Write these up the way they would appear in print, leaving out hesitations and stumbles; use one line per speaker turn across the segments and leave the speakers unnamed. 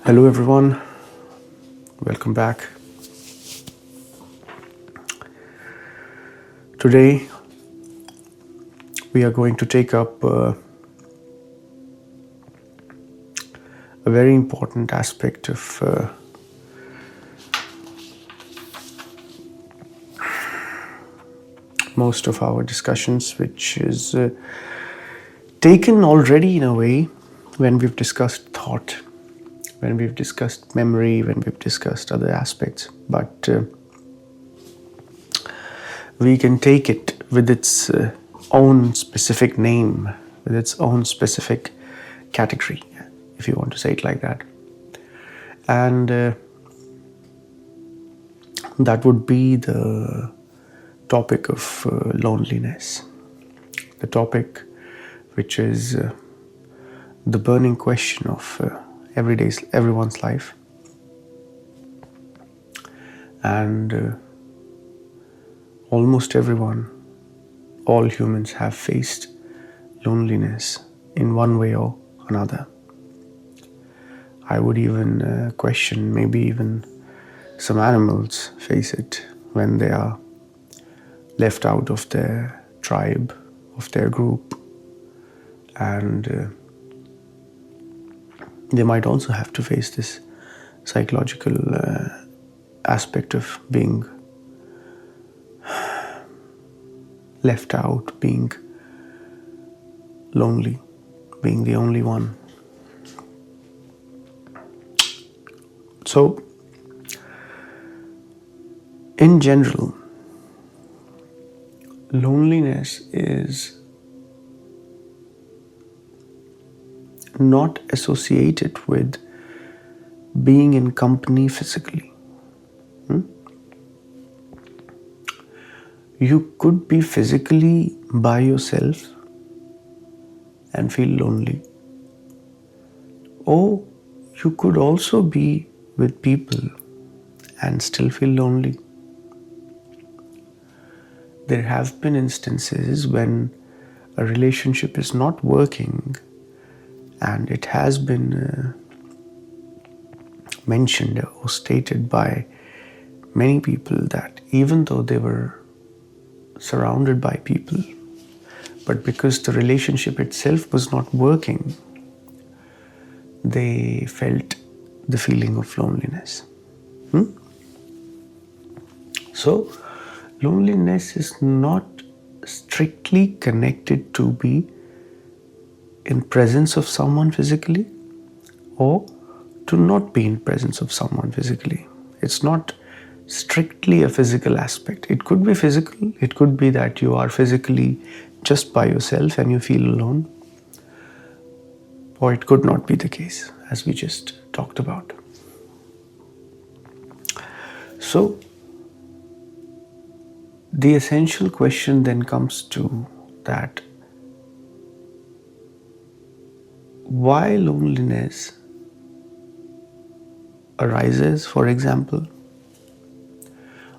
Hello everyone, welcome back. Today we are going to take up a very important aspect of most of our discussions, which is taken already in a way when we've discussed thought, when we've discussed memory, when we've discussed other aspects, but we can take it with its own specific name, with its own specific category, if you want to say it like that. And that would be the topic of loneliness, the topic which is the burning question of everyone's life. And almost everyone, all humans have faced loneliness in one way or another. I would even question, maybe even some animals face it when they are left out of their tribe, of their group, and they might also have to face this psychological aspect of being left out, being lonely, being the only one. So, in general, loneliness is not associated with being in company physically. You could be physically by yourself and feel lonely, or you could also be with people and still feel lonely. There have been instances when a relationship is not working, and it has been mentioned or stated by many people that even though they were surrounded by people, but because the relationship itself was not working, they felt the feeling of loneliness. So, loneliness is not strictly connected to be in presence of someone physically or to not be in presence of someone physically. It's not strictly a physical aspect. It could be physical. It could be that you are physically just by yourself and you feel alone. Or it could not be the case, as we just talked about. So, the essential question then comes to that: why loneliness arises, for example?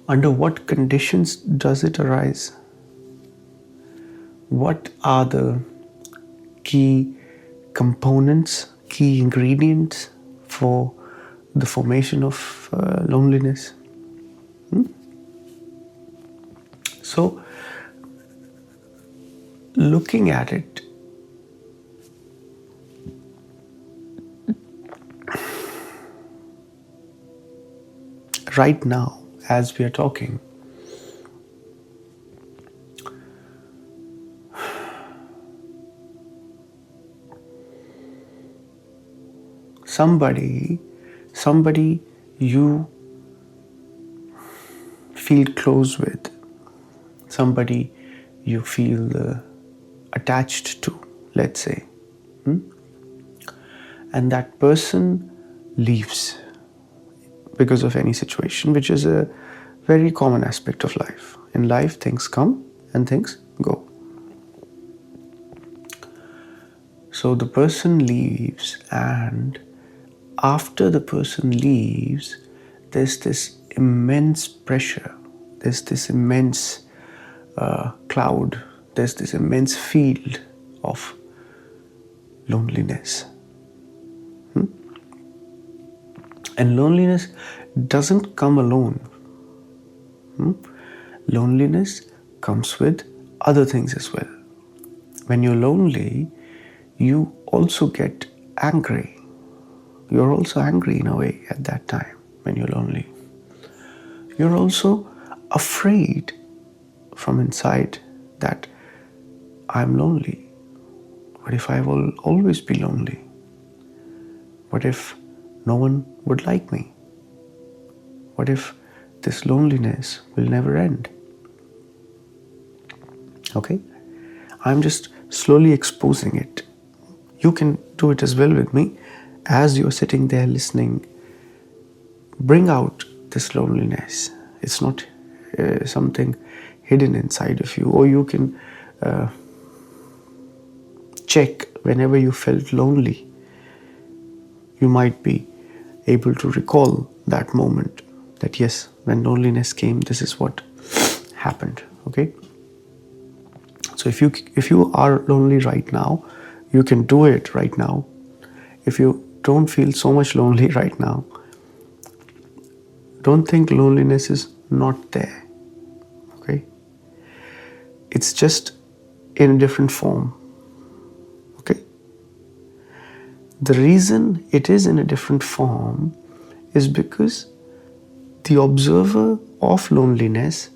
Under what conditions does it arise? What are the key components, key ingredients for the formation of loneliness? So, looking at it, right now, as we are talking, somebody you feel close with, somebody you feel attached to, let's say, and that person leaves because of any situation, which is a very common aspect of life. In life, things come and things go. So the person leaves, and after the person leaves, there's this immense pressure, there's this immense cloud, there's this immense field of loneliness. And loneliness doesn't come alone. Loneliness comes with other things as well. When you're lonely, you also get angry. You're also angry in a way at that time when you're lonely. You're also afraid from inside that I'm lonely. What if I will always be lonely? What if no one would like me? What if this loneliness will never end? Okay? I'm just slowly exposing it. You can do it as well with me. As you're sitting there listening, bring out this loneliness. It's not something hidden inside of you. Or you can check whenever you felt lonely. You might be able to recall that moment that yes, when loneliness came, this is what happened. Okay? So if you are lonely right now, you can do it right now. If you don't feel so much lonely right now, don't think loneliness is not there. Okay? It's just in a different form. Okay? The reason it is in a different form is because the observer of loneliness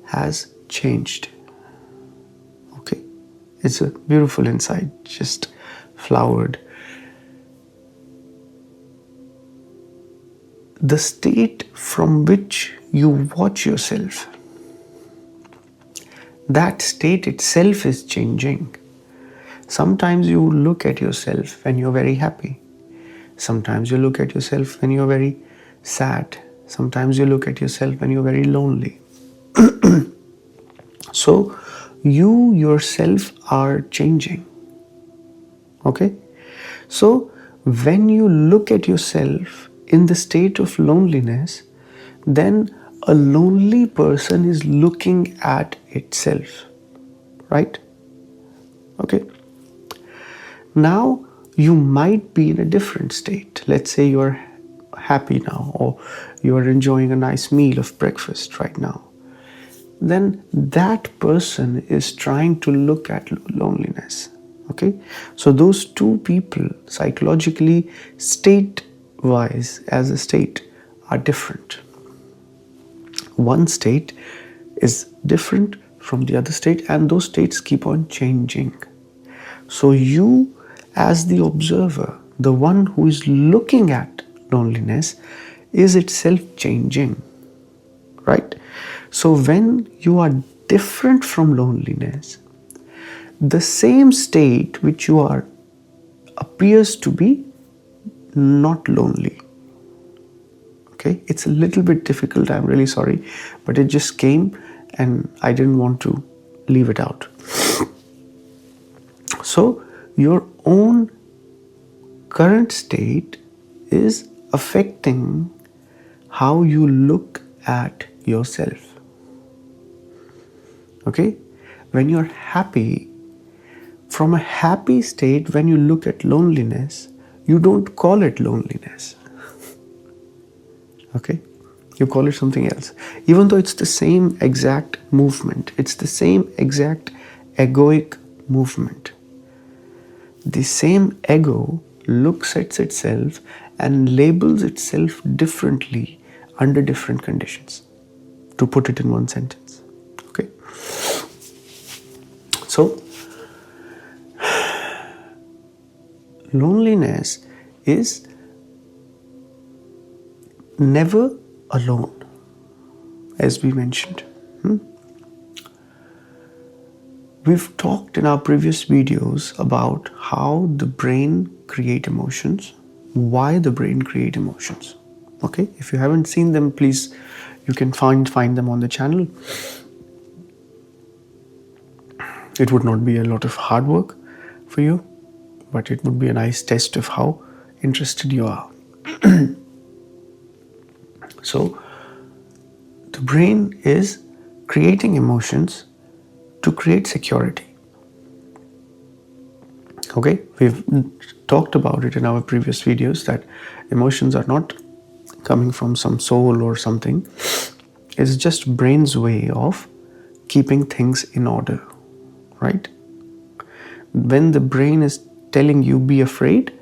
has changed. Okay? It's a beautiful insight, just flowered. The state from which you watch yourself, that state itself is changing. Sometimes you look at yourself when you're very happy. Sometimes you look at yourself when you're very sad. Sometimes you look at yourself when you're very lonely. So you yourself are changing. Okay? So when you look at yourself in the state of loneliness, then a lonely person is looking at itself. Right? Okay? Now you might be in a different state. Let's say you're happy now, or you're enjoying a nice meal of breakfast right now. Then that person is trying to look at loneliness. Okay? So those two people psychologically, state-wise, as a state, are different. One state is different from the other state, and those states keep on changing. So you, as the observer, the one who is looking at loneliness, is itself changing. Right? So when you are different from loneliness, the same state which you are appears to be not lonely. Okay? It's a little bit difficult, I'm really sorry, but it just came and I didn't want to leave it out. So your own current state is affecting how you look at yourself. Okay? When you're happy, from a happy state, when you look at loneliness, you don't call it loneliness. Okay? You call it something else. Even though it's the same exact movement, it's the same exact egoic movement. The same ego looks at itself and labels itself differently under different conditions, to put it in one sentence. Okay? So, loneliness is never alone, as we mentioned. We've talked in our previous videos about how the brain creates emotions, why the brain creates emotions. Okay, if you haven't seen them, please, you can find them on the channel. It would not be a lot of hard work for you, but it would be a nice test of how interested you are. So, the brain is creating emotions to create security. Okay, we've talked about it in our previous videos that emotions are not coming from some soul or something. It's just brain's way of keeping things in order, right? When the brain is telling you be afraid,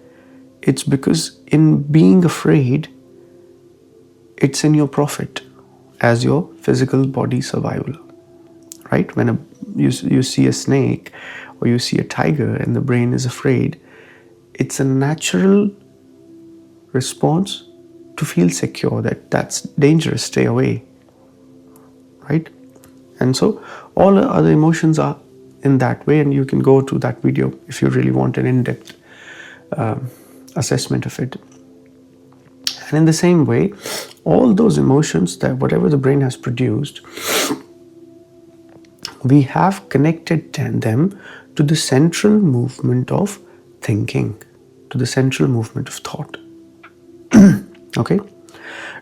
it's because in being afraid, it's in your profit as your physical body survival, right? When you see a snake or you see a tiger and the brain is afraid, it's a natural response to feel secure, that that's dangerous, stay away, right? And so all the other emotions are in that way, and you can go to that video if you really want an in-depth assessment of it. And in the same way, all those emotions, that whatever the brain has produced, we have connected them to the central movement of thinking, to the central movement of thought. Okay?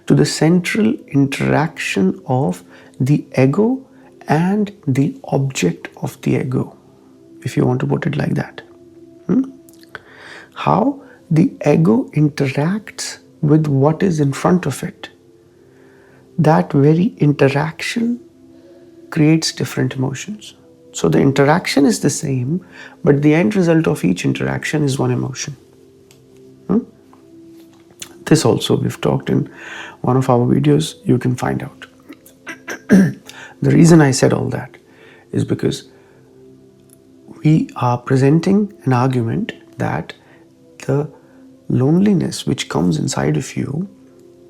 To the central interaction of the ego and the object of the ego, if you want to put it like that. How the ego interacts with what is in front of it. That very interaction creates different emotions. So the interaction is the same, but the end result of each interaction is one emotion. This also we've talked in one of our videos, you can find out. The reason I said all that is because we are presenting an argument that the loneliness which comes inside of you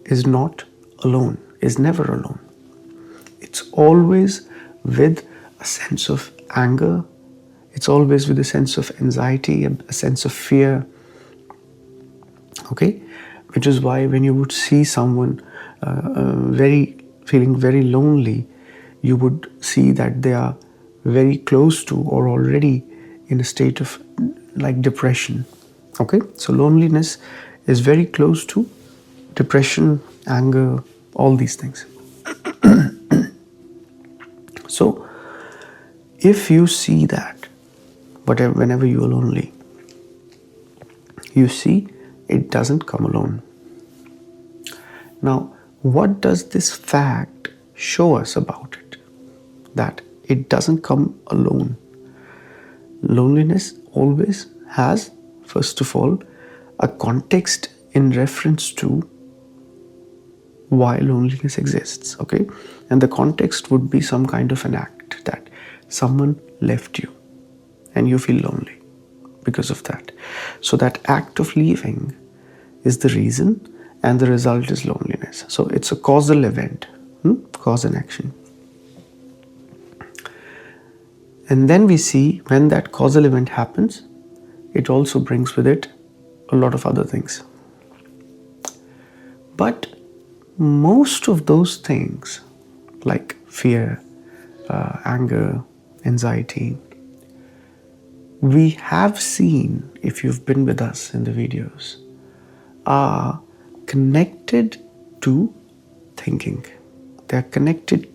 is not alone, is never alone. It's always with a sense of anger, it's always with a sense of anxiety, a sense of fear. Okay? Which is why when you would see someone feeling very lonely, you would see that they are very close to or already in a state of like depression. Okay? So loneliness is very close to depression, anger, all these things. So if you see that, whenever you are lonely, you see it doesn't come alone. Now, what does this fact show us about it? That it doesn't come alone. Loneliness always has, first of all, a context in reference to why loneliness exists, okay? And the context would be some kind of an act, that someone left you and you feel lonely because of that. So that act of leaving is the reason, and the result is loneliness. So it's a causal event, cause and action. And then we see when that causal event happens, it also brings with it a lot of other things. But most of those things, like fear, anger, anxiety, we have seen, if you've been with us in the videos, are connected to thinking. They are connected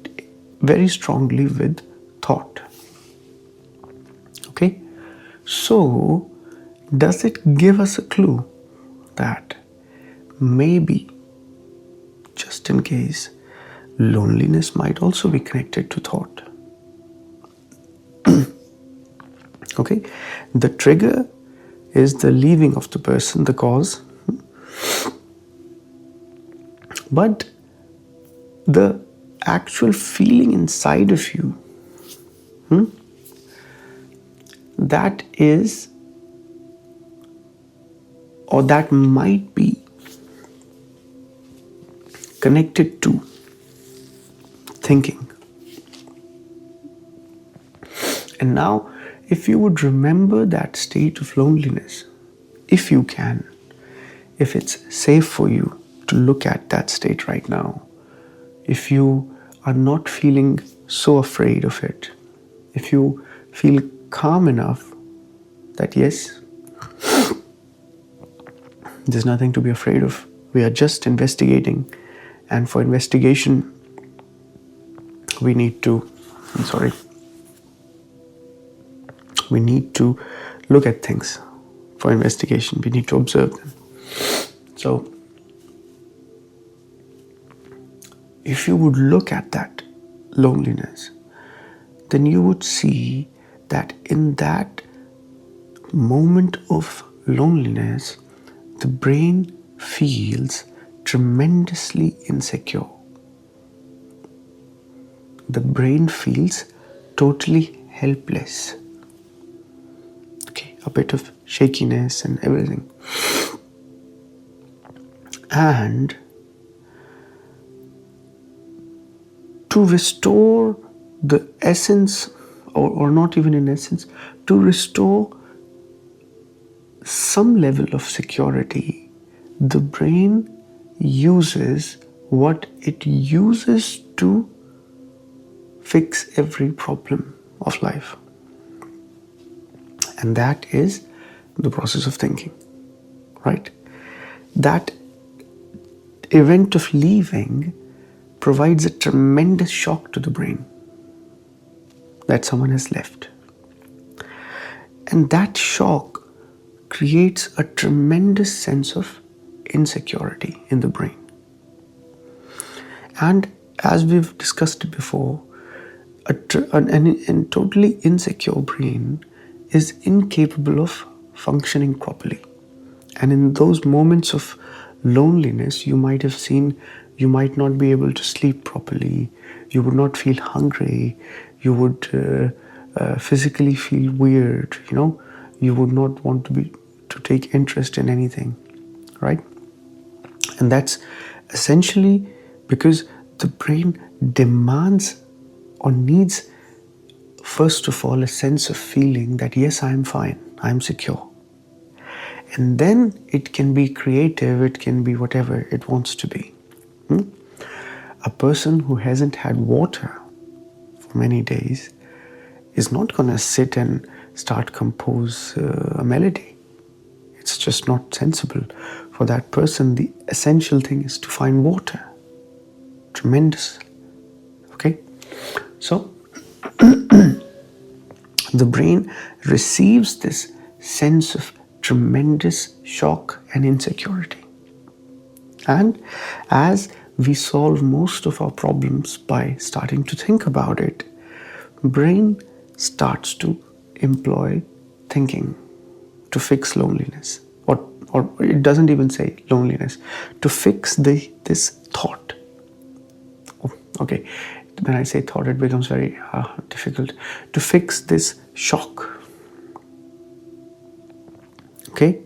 very strongly with thought. Okay? So, does it give us a clue that maybe, just in case, loneliness might also be connected to thought? Okay? The trigger is the leaving of the person, the cause. But the actual feeling inside of you, that is, or that might be connected to thinking. And now, if you would remember that state of loneliness, if you can, if it's safe for you to look at that state right now, if you are not feeling so afraid of it, if you feel calm enough that yes, there's nothing to be afraid of, we are just investigating, and for investigation we need to look at things. For investigation we need to observe them. So if you would look at that loneliness, then you would see that in that moment of loneliness, the brain feels tremendously insecure. The brain feels totally helpless. Okay, a bit of shakiness and everything. And to restore the essence, or not even in essence, to restore some level of security, the brain uses what it uses to fix every problem of life. And that is the process of thinking, right? That event of leaving provides a tremendous shock to the brain that someone has left. And that shock creates a tremendous sense of insecurity in the brain. And as we've discussed before, a totally insecure brain is incapable of functioning properly. And in those moments of loneliness, you might have seen you might not be able to sleep properly, you would not feel hungry, you would physically feel weird, you would not want to take interest in anything, right? And that's essentially because the brain demands or needs, first of all, a sense of feeling that yes, I'm fine, I'm secure. And then it can be creative, it can be whatever it wants to be. A person who hasn't had water for many days is not going to sit and start compose a melody. It's just not sensible. For that person, the essential thing is to find water. Tremendous. Okay? So, the brain receives this sense of tremendous shock and insecurity. And as we solve most of our problems by starting to think about it, brain starts to employ thinking to fix loneliness. Or it doesn't even say loneliness, to fix this thought. Okay, when I say thought, it becomes very difficult. To fix this shock. Okay,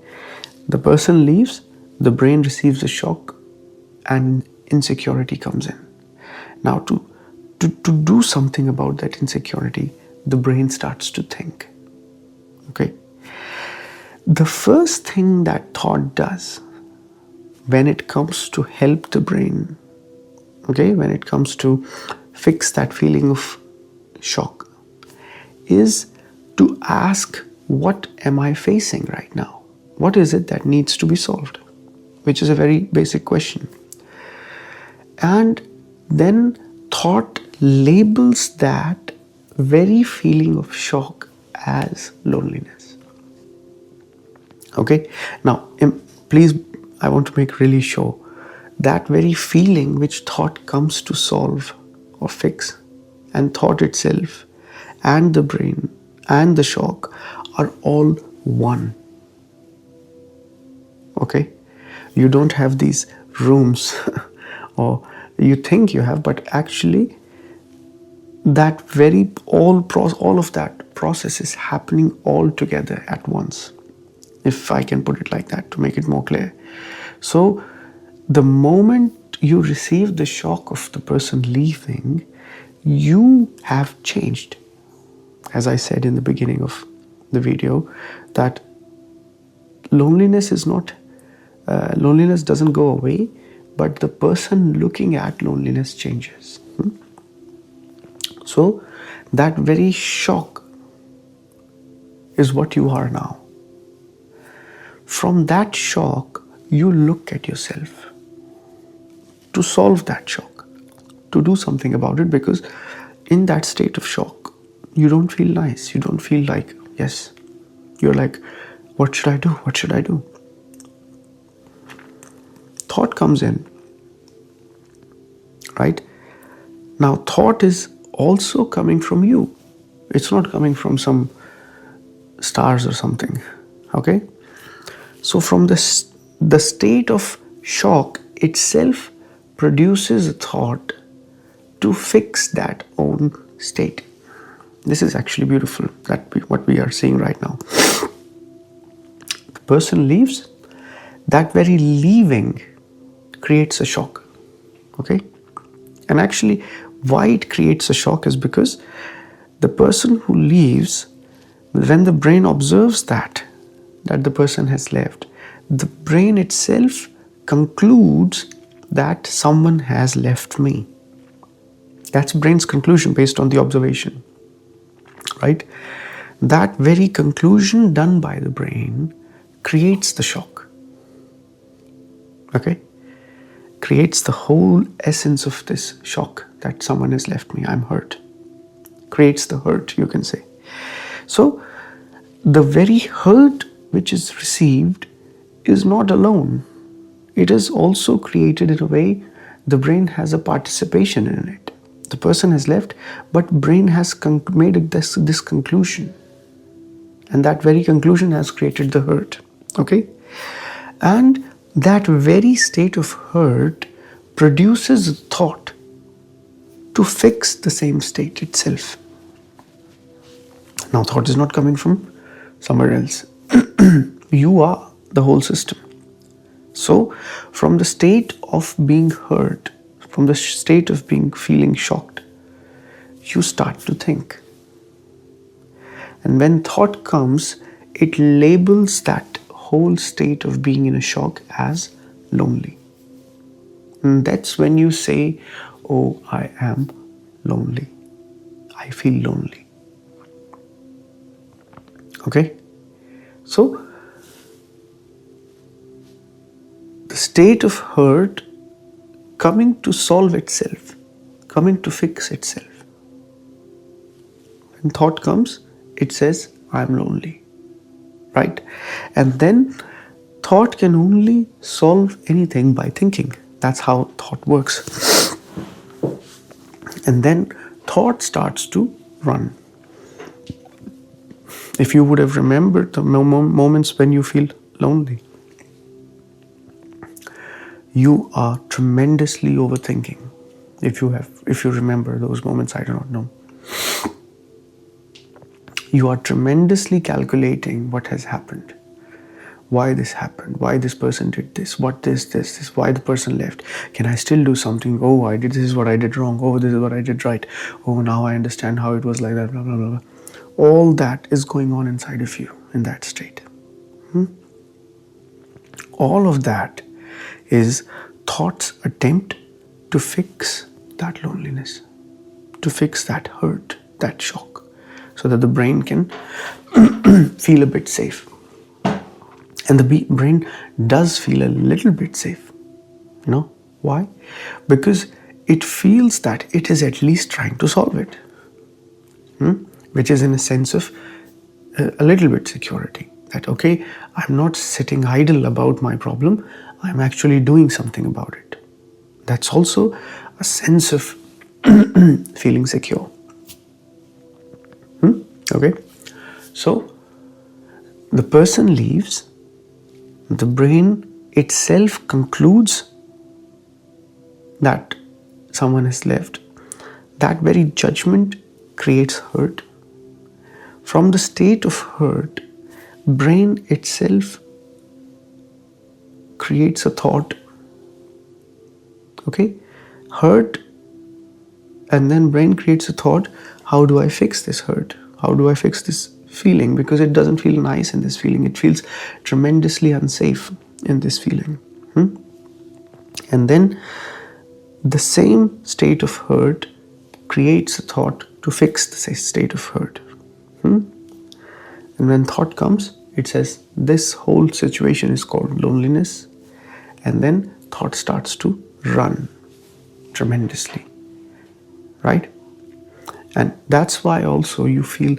the person leaves, the brain receives a shock, and insecurity comes in. Now, to do something about that insecurity, the brain starts to think. Okay, the first thing that thought does when it comes to help the brain, okay, when it comes to fix that feeling of shock, is to ask, what am I facing right now? What is it that needs to be solved? Which is a very basic question. And then thought labels that very feeling of shock as loneliness. Okay, now please, I want to make really sure that very feeling which thought comes to solve or fix, and thought itself and the brain and the shock are all one. Okay, you don't have these rooms or you think you have, but actually that very all of that process is happening all together at once, if I can put it like that to make it more clear. So the moment you receive the shock of the person leaving, you have changed. As I said in the beginning of the video, that loneliness doesn't go away, but the person looking at loneliness changes. So that very shock is what you are now. From that shock, you look at yourself to solve that shock, to do something about it, because in that state of shock, you don't feel nice. You don't feel like, yes, you're like, what should I do? What should I do? Thought comes in, right? Now, thought is also coming from you. It's not coming from some stars or something. Okay? So, from the state of shock itself produces a thought to fix that own state. This is actually beautiful, what we are seeing right now. The person leaves, that very leaving creates a shock. Okay? And actually, why it creates a shock is because the person who leaves, when the brain observes that the person has left, the brain itself concludes that someone has left me. That's brain's conclusion based on the observation, right? That very conclusion done by the brain creates the shock. Okay? Creates the whole essence of this shock that someone has left me, I'm hurt. Creates the hurt, you can say. So, the very hurt which is received is not alone. It is also created in a way the brain has a participation in it. The person has left, but brain has made this conclusion. And that very conclusion has created the hurt. Okay? And that very state of hurt produces a thought to fix the same state itself. Now, thought is not coming from somewhere else. You are the whole system. So, from the state of being hurt, from the state of feeling shocked, you start to think. And when thought comes, it labels that whole state of being in a shock as lonely. And that's when you say, oh, I am lonely. I feel lonely. Okay? So, the state of hurt coming to solve itself, coming to fix itself. When thought comes, it says, I'm lonely. Right? And then thought can only solve anything by thinking. That's how thought works. And then thought starts to run. If you would have remembered the moments when you feel lonely, you are tremendously overthinking. If you remember those moments, I do not know. You are tremendously calculating what has happened. Why this happened? Why this person did this? What this? Why the person left? Can I still do something? Oh, this is what I did wrong. Oh, this is what I did right. Oh, now I understand how it was like that, blah, blah, blah. All that is going on inside of you in that state. All of that is thought's attempt to fix that loneliness, to fix that hurt, that shock, so that the brain can feel a bit safe. And the brain does feel a little bit safe. You know why? Because it feels that it is at least trying to solve it, which is in a sense of a little bit security. That, okay, I'm not sitting idle about my problem, I'm actually doing something about it. That's also a sense of feeling secure. Okay, so the person leaves, the brain itself concludes that someone has left. That very judgment creates hurt. From the state of hurt, brain itself creates a thought. Okay, hurt, and then brain creates a thought, how do I fix this hurt? How do I fix this feeling? Because it doesn't feel nice in this feeling. It feels tremendously unsafe in this feeling. And then the same state of hurt creates a thought to fix the state of hurt. And when thought comes, it says this whole situation is called loneliness. And then thought starts to run tremendously. Right? And that's why also you feel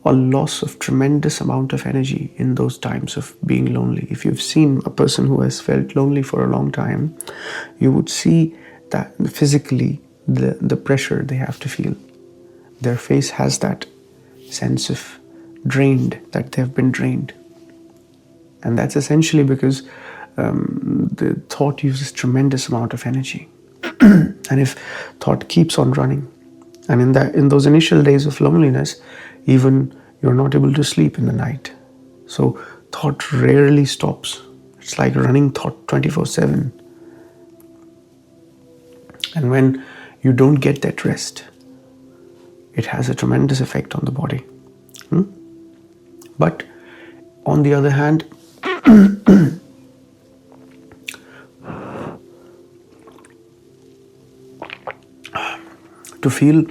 a loss of tremendous amount of energy in those times of being lonely. If you've seen a person who has felt lonely for a long time, you would see that physically the pressure they have to feel. Their face has that sense of drained, that they've been drained. And that's essentially because the thought uses tremendous amount of energy. And if thought keeps on running, and in those initial days of loneliness, even you're not able to sleep in the night. So thought rarely stops. It's like running thought 24/7. And when you don't get that rest, it has a tremendous effect on the body. But on the other hand, to feel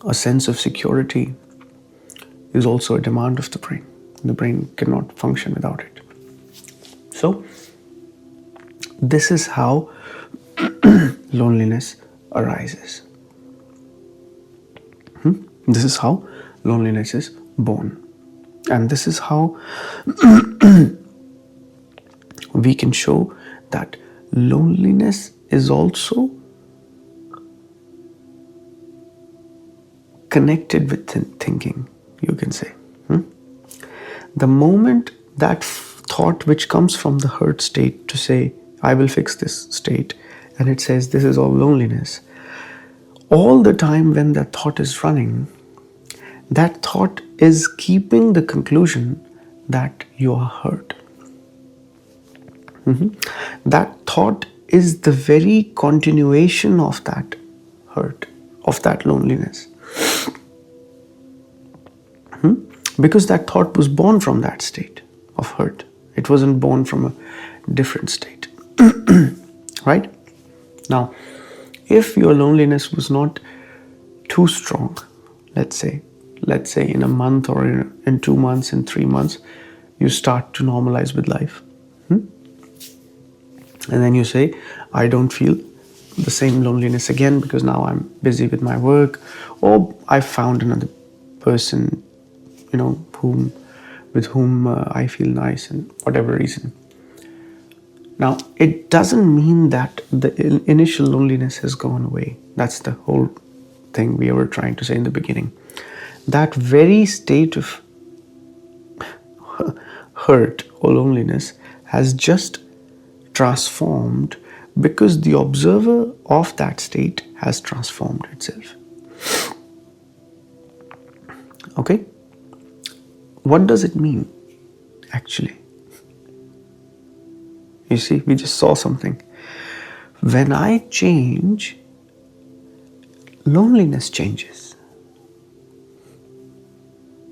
a sense of security is also a demand of the brain. The brain cannot function without it. So, this is how loneliness arises. This is how loneliness is born. And this is how we can show that loneliness is also connected with thinking, you can say. The moment that thought which comes from the hurt state to say, I will fix this state, and it says this is all loneliness, all the time when that thought is running, that thought is keeping the conclusion that you are hurt. That thought is the very continuation of that hurt, of that loneliness. Because that thought was born from that state of hurt. It wasn't born from a different state. Right? Now, if your loneliness was not too strong, let's say in a month or in 2 months, in 3 months, you start to normalize with life. And then you say, I don't feel the same loneliness again because now I'm busy with my work, or I found another person, with whom I feel nice and whatever reason. Now, it doesn't mean that the initial loneliness has gone away. That's the whole thing we were trying to say in the beginning. That very state of hurt or loneliness has just transformed because the observer of that state has transformed itself. Okay? What does it mean, actually? You see, we just saw something. When I change, loneliness changes.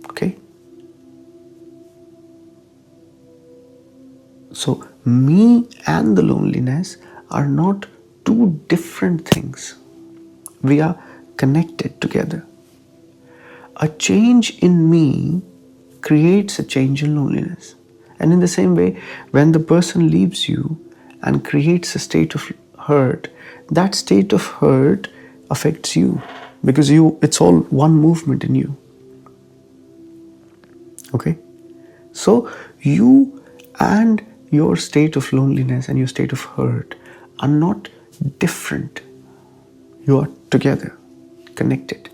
Okay? So, me and the loneliness are not two different things. We are connected together. A change in me creates a change in loneliness. And in the same way, when the person leaves you and creates a state of hurt, that state of hurt affects you because it's all one movement in you. Okay? So you and your state of loneliness and your state of hurt are not different. You are together, connected.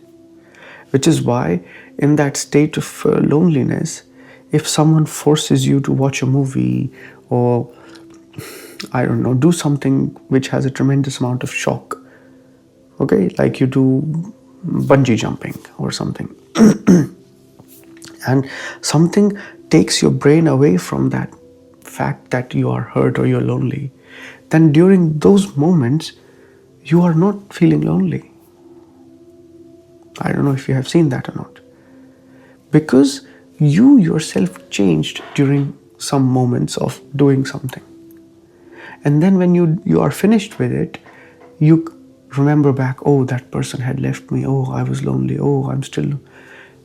Which is why in that state of loneliness, if someone forces you to watch a movie or, I don't know, do something which has a tremendous amount of shock, okay, like you do bungee jumping or something, and something takes your brain away from that fact that you are hurt or you're lonely, then during those moments, you are not feeling lonely. I don't know if you have seen that or not. Because you yourself changed during some moments of doing something. And then when you are finished with it, you remember back, oh, that person had left me, oh, I was lonely, oh, I'm still...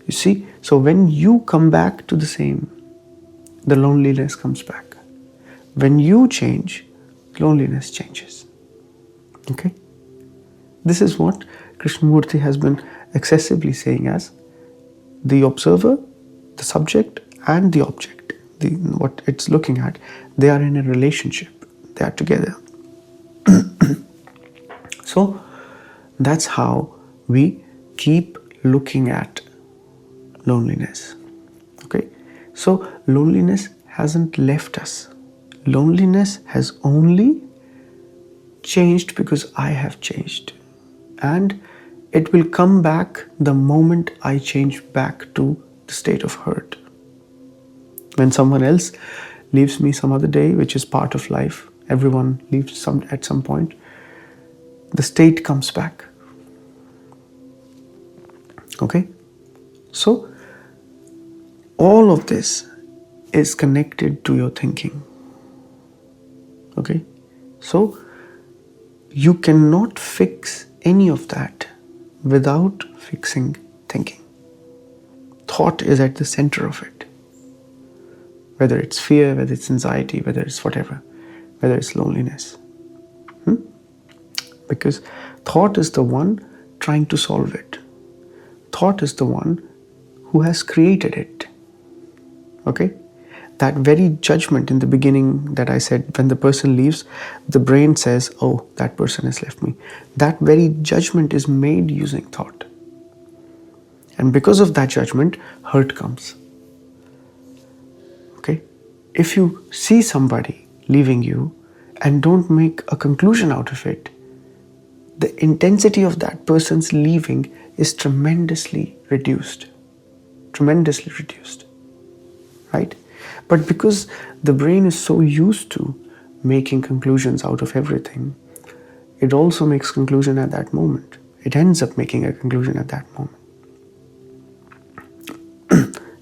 You see? So when you come back to the same, the loneliness comes back. When you change, loneliness changes. Okay? This is what Krishnamurti has been excessively saying as the observer, the subject, and the object, what it's looking at, they are in a relationship. They are together. So, That's how we keep looking at loneliness. Okay? So loneliness hasn't left us. Loneliness has only changed because I have changed. And it will come back the moment I change back to the state of hurt. When someone else leaves me some other day, which is part of life, everyone leaves at some point, the state comes back. Okay? So, all of this is connected to your thinking. Okay? So, you cannot fix any of that without fixing thinking. Thought is at the center of it. Whether it's fear, whether it's anxiety, whether it's whatever, whether it's loneliness. Because thought is the one trying to solve it. Thought is the one who has created it. Okay? That very judgment in the beginning that I said, when the person leaves, the brain says, oh, that person has left me. That very judgment is made using thought. And because of that judgment, hurt comes. Okay? If you see somebody leaving you and don't make a conclusion out of it, the intensity of that person's leaving is tremendously reduced. Tremendously reduced. Right? But because the brain is so used to making conclusions out of everything, it also makes conclusion at that moment. It ends up making a conclusion at that moment.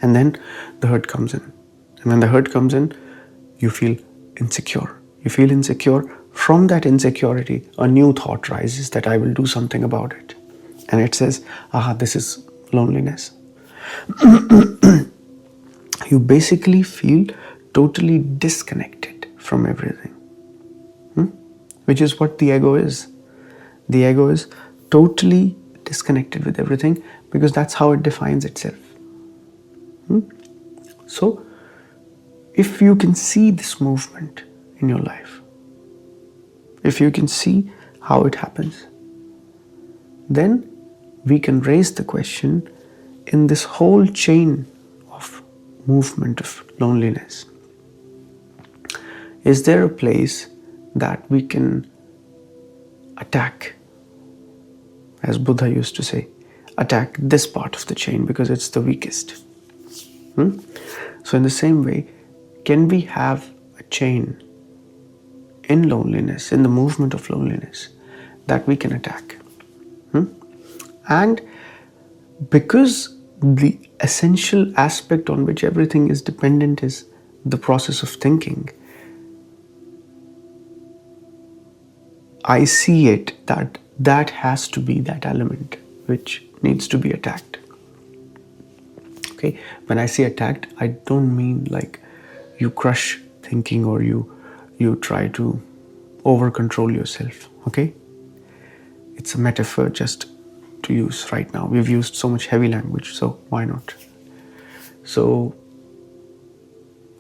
And then the hurt comes in. And when the hurt comes in, you feel insecure. You feel insecure. From that insecurity, a new thought rises that I will do something about it. And it says, this is loneliness. You basically feel totally disconnected from everything. Which is what the ego is. The ego is totally disconnected with everything because that's how it defines itself. So, if you can see this movement in your life, if you can see how it happens, then we can raise the question in this whole chain of movement of loneliness. Is there a place that we can attack? As Buddha used to say, attack this part of the chain because it's the weakest. So in the same way, can we have a chain in loneliness, in the movement of loneliness, that we can attack? And because the essential aspect on which everything is dependent is the process of thinking, I see it that has to be that element which needs to be attacked. Okay, when I say attacked, I don't mean like you crush thinking or you try to over control yourself. Okay, it's a metaphor just to use right now. We've used so much heavy language, so why not? So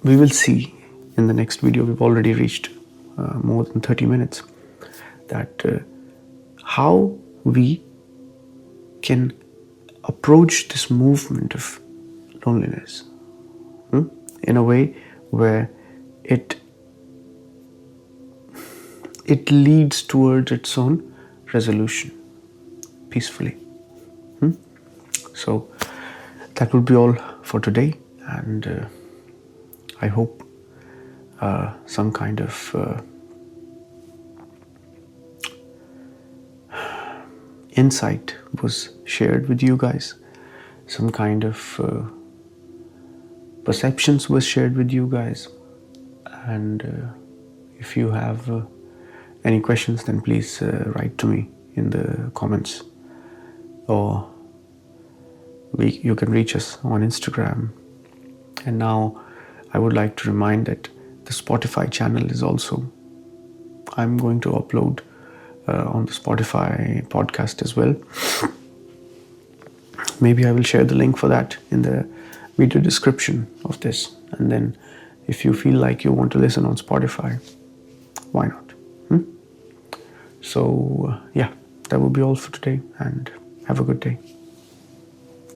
we will see in the next video. We've already reached more than 30 minutes. That how we can approach this movement of loneliness in a way where it leads towards its own resolution peacefully. So that will be all for today, and I hope some kind of insight was shared with you guys, some kind of perceptions was shared with you guys, and if you have any questions, then please write to me in the comments, or you can reach us on Instagram. And now I would like to remind that the Spotify channel is also, I'm going to upload on the Spotify podcast as well. Maybe I will share the link for that in the video description of this, and then if you feel like you want to listen on Spotify, why not? So yeah, that would be all for today, and have a good day.